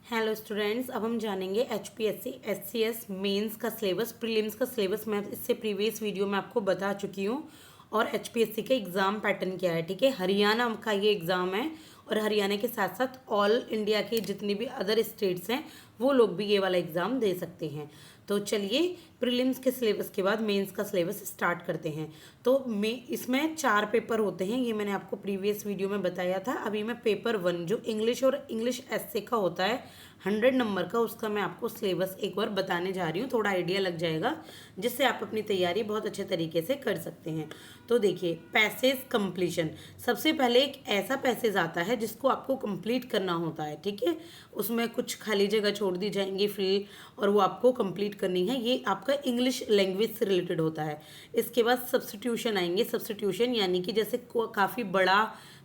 Hello students, अब हम जानेंगे एचपीएससी एचसीएस मेंस का सिलेबस, प्रीलिम्स का सिलेबस। मैं इससे प्रीवियस वीडियो में आपको बता चुकी हूँ। और एचपीएससी का एग्ज़ाम पैटर्न क्या है, ठीक है। हरियाणा का ये एग्ज़ाम है और हरियाणा के साथ साथ ऑल इंडिया के जितने भी अदर स्टेट्स हैं वो लोग भी ये वाला एग्ज़ाम दे सकते हैं। तो चलिए प्रीलिम्स के सिलेबस के बाद मेंस का सिलेबस स्टार्ट करते हैं। तो इसमें 4 पेपर होते हैं, ये मैंने आपको प्रीवियस वीडियो में बताया था। अभी मैं पेपर 1 जो इंग्लिश और इंग्लिश एस्से का होता है 100 नंबर का, उसका मैं आपको सिलेबस एक बार बताने जा रही हूँ। थोड़ा आइडिया लग जाएगा जिससे आप अपनी तैयारी बहुत अच्छे तरीके से कर सकते हैं। तो देखिए, पैसेज कंप्लीशन, सबसे पहले एक ऐसा पैसेज आता है जिसको आपको कंप्लीट करना होता है, ठीक है। उसमें कुछ खाली जगह छोड़ दी जाएंगी फ्री और वो आपको कंप्लीट करनी है। ये आपका इंग्लिश लैंग्वेज से रिलेटेड होता है। इसके बाद सब्स्टिट्यूशन आएंगे। सब्स्टिट्यूशन यानी कि जैसे काफ़ी बड़ा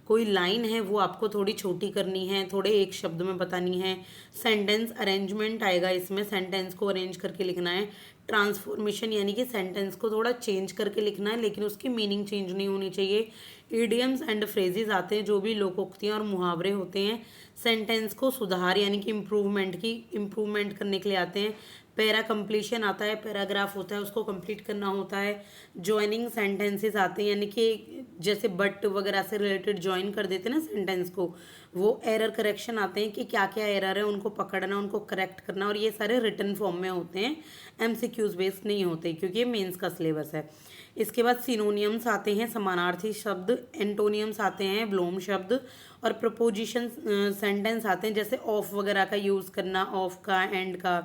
कोई लाइन है वो आपको थोड़ी छोटी करनी है, थोड़े एक शब्द में बतानी है। सेंटेंस अरेंजमेंट आएगा, इसमें सेंटेंस को अरेंज करके लिखना है। ट्रांसफॉर्मेशन यानी कि सेंटेंस को थोड़ा चेंज करके लिखना है, लेकिन उसकी मीनिंग चेंज नहीं होनी चाहिए। ईडियम्स एंड फ्रेजेस आते हैं, जो भी लोकोक्तियाँ और मुहावरे होते हैं। सेंटेंस को सुधार यानी कि इम्प्रूवमेंट करने के लिए आते हैं। पैरा कंप्लीशन आता है, पैराग्राफ होता है उसको कंप्लीट करना होता है। ज्वाइनिंग सेंटेंसेस आते हैं, यानी कि जैसे बट वगैरह से रिलेटेड ज्वाइन कर देते हैं ना सेंटेंस को, वो एरर करेक्शन आते हैं कि क्या क्या एरर है उनको पकड़ना, उनको करेक्ट करना। और ये सारे रिटन फॉर्म में होते हैं, एमसीक्यूज बेस्ड नहीं होते, क्योंकि ये मेंस का सिलेबस है। इसके बाद सिनोनियम्स आते हैं, समानार्थी शब्द। एंटोनियम्स आते हैं, ब्लोम शब्द। और प्रपोजिशन सेंटेंस आते हैं, जैसे ऑफ वगैरह का यूज़ करना, ऑफ का, एंड का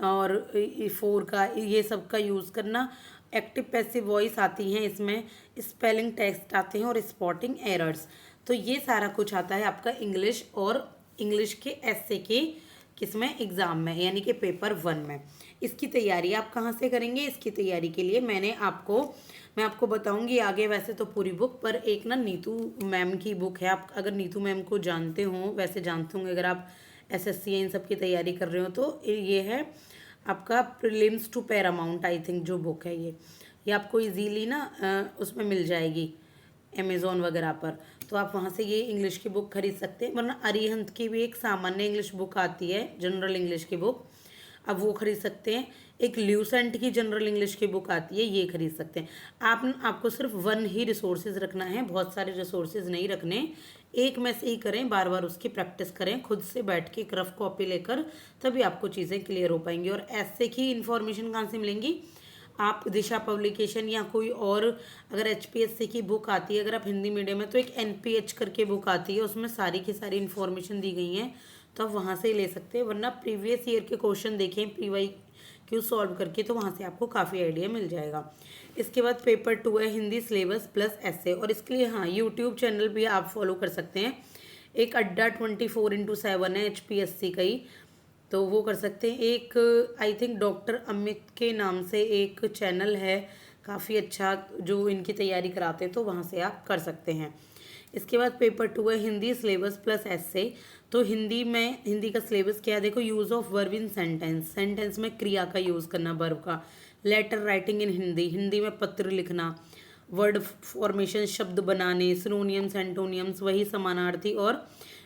और फोर का, ये सब का यूज़ करना। एक्टिव पैसिव वॉइस आती हैं इसमें। स्पेलिंग टेस्ट आते हैं और स्पॉटिंग एरर्स। तो ये सारा कुछ आता है आपका इंग्लिश और इंग्लिश के एस्से के किसमें एग्ज़ाम में, यानी कि पेपर 1 में। इसकी तैयारी आप कहाँ से करेंगे? इसकी तैयारी के लिए मैं आपको बताऊंगी आगे। वैसे तो पूरी बुक, पर एक ना नीतू मैम की बुक है। आप अगर नीतू मैम को जानते हो, वैसे जानते होंगे अगर आप एसएससी इन सब की तैयारी कर रहे हो, तो ये है आपका prelims to Paramount, I think जो बुक है ये आपको इजीली ना उसमें मिल जाएगी अमेज़ॉन वगैरह पर। तो आप वहाँ से ये इंग्लिश की बुक खरीद सकते हैं। वरना अरिहंत की भी एक सामान्य इंग्लिश बुक आती है, जनरल इंग्लिश की बुक, अब वो खरीद सकते हैं। एक ल्यूसेंट की जनरल इंग्लिश की बुक आती है, ये खरीद सकते हैं। आपको सिर्फ 1 ही रिसोर्सेज रखना है, बहुत सारे रिसोर्सेज नहीं रखने। एक में से ही करें, बार बार उसकी प्रैक्टिस करें खुद से बैठ के, एक रफ कॉपी लेकर, तभी आपको चीज़ें क्लियर हो पाएंगी। और ऐसे की इन्फॉर्मेशन कहाँ से मिलेंगी? आप दिशा पब्लिकेशन या कोई और, अगर एचपीएससी की बुक आती है, अगर आप हिंदी मीडियम में, तो एक एनपीएच करके बुक आती है, उसमें सारी की सारी इन्फॉर्मेशन दी गई हैं, तो आप वहाँ से ही ले सकते हैं। वरना प्रीवियस ईयर के क्वेश्चन देखें पीवाई क्यू सॉल्व करके, तो वहाँ से आपको काफ़ी आइडिया मिल जाएगा। इसके बाद पेपर 2 है हिंदी सिलेबस प्लस एस्से, और इसके लिए हाँ यूट्यूब चैनल भी आप फॉलो कर सकते हैं। एक अड्डा 24x7 है एचपीएससी का ही, तो वो कर सकते हैं। एक आई थिंक डॉक्टर अमित के नाम से एक चैनल है, काफ़ी अच्छा, जो इनकी तैयारी कराते हैं, तो वहाँ से आप कर सकते हैं। इसके बाद पेपर 2 है हिंदी सिलेबस प्लस एस्से। तो हिंदी का सिलेबस क्या है? देखो, use of verb in sentence, sentence में क्रिया का यूज़ करना, वर्ब का। Letter writing in Hindi, Hindi में पत्र लिखना। वर्ड फॉर्मेशन, शब्द बनाने। सिनोनियम्स एंटोनियम्स, वही समानार्थी और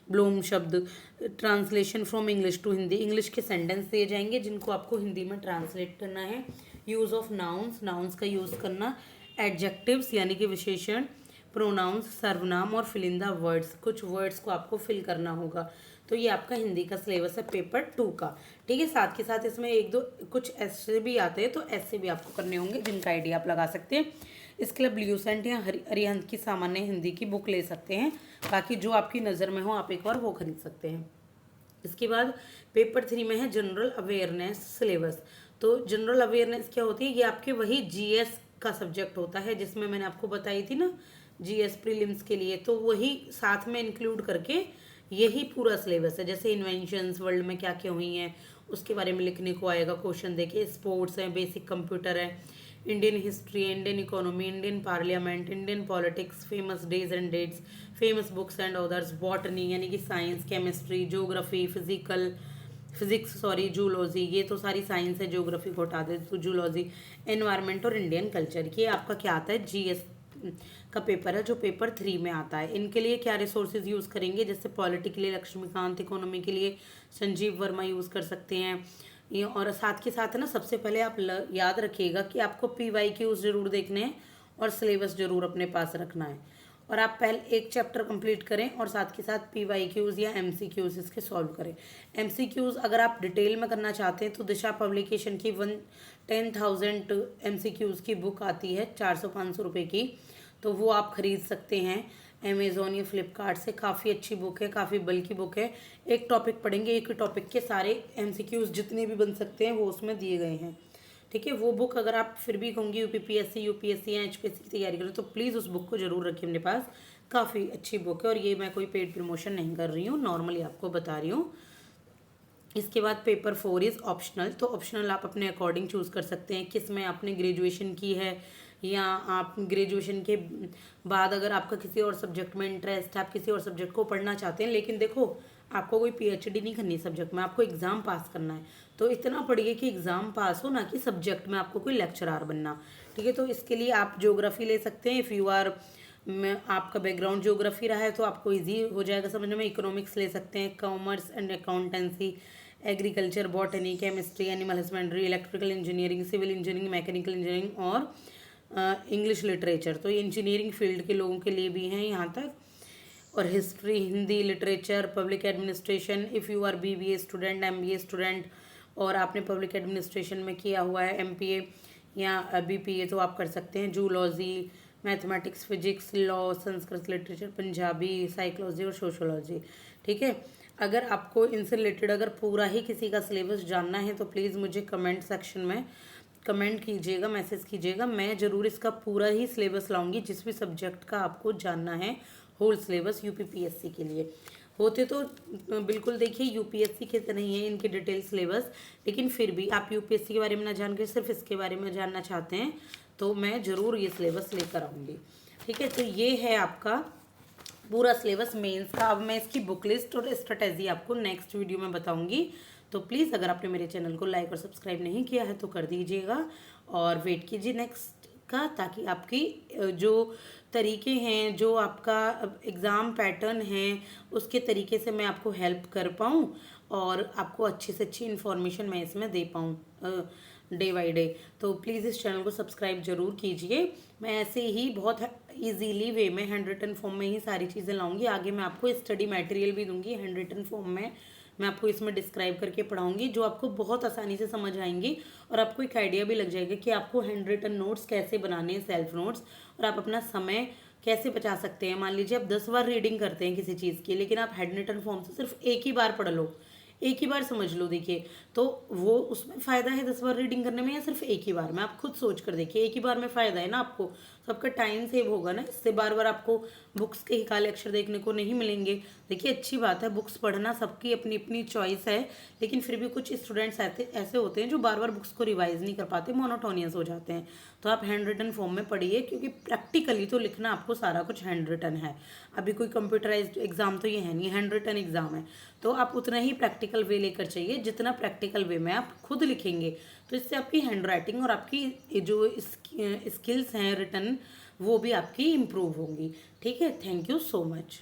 ब्लूम शब्द। Translation from English to Hindi, English के सेंटेंस दिए जाएंगे जिनको आपको हिंदी में ट्रांसलेट करना है। यूज़ ऑफ नाउन्स, नाउन्स का यूज़ करना। एडजेक्टिव्स यानी कि विशेषण। प्रोनाउंस, सर्वनाम। और फिल इन द वर्ड्स, कुछ वर्ड्स को आपको फिल करना होगा। तो ये आपका हिंदी का सिलेबस है पेपर 2 का, ठीक है। साथ के साथ इसमें एक दो कुछ ऐसे भी आते हैं, तो ऐसे भी आपको करने होंगे जिनका आइडिया आप लगा सकते हैं। इसके लिए ब्लूसेंट या अरिहंत की सामान्य हिंदी की बुक ले सकते हैं। बाकी जो आपकी नज़र में हो आप एक बार वो खरीद सकते हैं। इसके बाद पेपर 3 में है जनरल अवेयरनेस सिलेबस। तो जनरल अवेयरनेस क्या होती है? ये आपके वही जीएस का सब्जेक्ट होता है, जिसमें मैंने आपको बताई थी ना जीएस प्रीलिम्स के लिए, तो वही साथ में इंक्लूड करके यही पूरा सिलेबस है। जैसे इन्वेंशंस वर्ल्ड में क्या क्या हुई हैं उसके बारे में लिखने को आएगा क्वेश्चन। देखिए, स्पोर्ट्स है, बेसिक कंप्यूटर है, Indian history, Indian economy, Indian parliament, Indian politics, famous days and dates, famous books and authors, botany यानी कि science, chemistry, geography, physics zoology, ये तो सारी साइंस है, ज्योग्राफी को हटा दे तो जूलॉजी, एनवायरनमेंट और इंडियन कल्चर। ये आपका क्या आता है? जीएस का पेपर है जो पेपर 3 में आता है। इनके लिए क्या रिसोर्सेज यूज़ करेंगे, जैसे पॉलिटी के लिए लक्ष्मीकांत, इकोनॉमी के लिए संजीव वर्मा यूज़ कर सकते हैं ये। और साथ के साथ है ना, सबसे पहले आप याद रखिएगा कि आपको PYQs जरूर देखने हैं और सिलेबस जरूर अपने पास रखना है। और आप पहले एक चैप्टर कंप्लीट करें और साथ के साथ PYQs या MCQs इसके सॉल्व करें। MCQs अगर आप डिटेल में करना चाहते हैं तो दिशा पब्लिकेशन की 10,000 MCQs की बुक आती है 400-500 रुपये की, तो वो आप खरीद सकते हैं अमेज़ोन या फ्लिपकार्ट से। काफ़ी अच्छी बुक है, काफ़ी बल्कि बुक है। एक टॉपिक पढ़ेंगे, एक टॉपिक के सारे MCQs जितने भी बन सकते हैं वो उसमें दिए गए हैं, ठीक है। वो बुक अगर आप फिर भी कहूँगी UPPSC UPSC या HPSC की तैयारी करो तो प्लीज़ उस बुक को ज़रूर रखिए अपने पास। काफ़ी अच्छी बुक है और ये मैं कोई पेड प्रमोशन नहीं कर रही हूँ, नॉर्मली आपको बता रही हूँ। इसके बाद पेपर 4 इज़ ऑप्शनल। तो ऑप्शनल आप अपने अकॉर्डिंग चूज़ कर सकते हैं किस में आपने ग्रेजुएशन की है, या आप ग्रेजुएशन के बाद अगर आपका किसी और सब्जेक्ट में इंटरेस्ट है, आप किसी और सब्जेक्ट को पढ़ना चाहते हैं। लेकिन देखो, आपको कोई PhD नहीं करनी सब्जेक्ट में, आपको एग्ज़ाम पास करना है। तो इतना पढ़िए कि एग्ज़ाम पास हो, ना कि सब्जेक्ट में आपको कोई लेक्चरार बनना, ठीक है। तो इसके लिए आप ज्योग्राफी ले सकते हैं। इफ़ यू आर में आपका बैकग्राउंड ज्योग्राफी रहा है तो आपको इजी हो जाएगा समझने में। इकोनॉमिक्स ले सकते हैं, commerce and accountancy, agriculture, botany, chemistry, animal husbandry, electrical engineering, civil engineering, mechanical engineering और इंग्लिश लिटरेचर। तो ये इंजीनियरिंग फील्ड के लोगों के लिए भी हैं यहाँ तक। और history, Hindi, literature, public administration, if you are BBA student, MBA student और आपने पब्लिक एडमिनिस्ट्रेशन में किया हुआ है MPA या BPA तो आप कर सकते हैं। Zoology, mathematics, physics, law, Sanskrit, literature, Punjabi, psychology और सोशोलॉजी, ठीक है। अगर आपको इनसे रिलेटेड अगर पूरा ही किसी का सिलेबस जानना है तो प्लीज़ मुझे कमेंट सेक्शन में कमेंट कीजिएगा, मैसेज कीजिएगा। मैं ज़रूर इसका पूरा ही सिलेबस लाऊंगी जिस भी सब्जेक्ट का आपको जानना है, होल सिलेबस UPPSC के लिए। होते तो बिल्कुल देखिए UPSC के तो नहीं है इनके डिटेल सिलेबस, लेकिन फिर भी आप UPSC के बारे में ना जान के सिर्फ इसके बारे में जानना चाहते हैं तो मैं ज़रूर ये सिलेबस लेकर आऊँगी, ठीक है। तो ये है आपका पूरा सिलेबस मेंस का। अब मैं इसकी बुक लिस्ट और स्ट्रेटेजी आपको नेक्स्ट वीडियो में बताऊंगी। तो प्लीज़ अगर आपने मेरे चैनल को लाइक और सब्सक्राइब नहीं किया है तो कर दीजिएगा और वेट कीजिए नेक्स्ट का, ताकि आपकी जो तरीके हैं, जो आपका एग्ज़ाम पैटर्न है उसके तरीके से मैं आपको हेल्प कर पाऊँ और आपको अच्छी से अच्छी इन्फॉर्मेशन मैं इसमें दे पाऊँ डे बाई डे। तो प्लीज़ इस चैनल को सब्सक्राइब ज़रूर कीजिए। मैं ऐसे ही बहुत इजीली वे में हैंड रिटन फॉर्म में ही सारी चीज़ें लाऊंगी। आगे मैं आपको स्टडी मटेरियल भी दूंगी हैंड रिटन फॉर्म में, मैं आपको इसमें डिस्क्राइब करके पढ़ाऊंगी जो आपको बहुत आसानी से समझ आएंगी और आपको एक आइडिया भी लग जाएगा कि आपको हैंड रिटन नोट्स कैसे बनाने हैं, सेल्फ नोट्स, और आप अपना समय कैसे बचा सकते हैं। मान लीजिए आप 10 बार रीडिंग करते हैं किसी चीज़ की, लेकिन आप हैंड रिटन फॉर्म से सिर्फ एक ही बार पढ़ लो, एक ही बार समझ लो, देखिए तो वो उसमें फ़ायदा है 10 बार रीडिंग करने में या सिर्फ एक ही बार में। आप खुद सोच कर देखिए, एक ही बार में फ़ायदा है ना आपको, तो आपका टाइम सेव होगा ना। इससे बार बार आपको बुक्स के ही काले अक्षर देखने को नहीं मिलेंगे। देखिए अच्छी बात है, बुक्स पढ़ना सबकी अपनी अपनी चॉइस है, लेकिन फिर भी कुछ स्टूडेंट्स ऐसे होते हैं जो बार बार बुक्स को रिवाइज नहीं कर पाते, मोनोटोनियस हो जाते हैं। तो आप हैंड रिटन फॉर्म में पढ़िए, क्योंकि प्रैक्टिकली तो लिखना आपको सारा कुछ हैंड रिटन है। अभी कोई कंप्यूटराइज्ड एग्जाम तो ये है नहीं, हैंड रिटन एग्जाम है। तो आप उतना ही प्रैक्टिकल वे लेकर चाहिए जितना प्रैक्टिकल वे में आप खुद लिखेंगे, तो इससे आपकी हैंड राइटिंग और आपकी जो स्किल्स हैं रिटन वो भी आपकी इम्प्रूव होंगी, ठीक है। Thank you so much.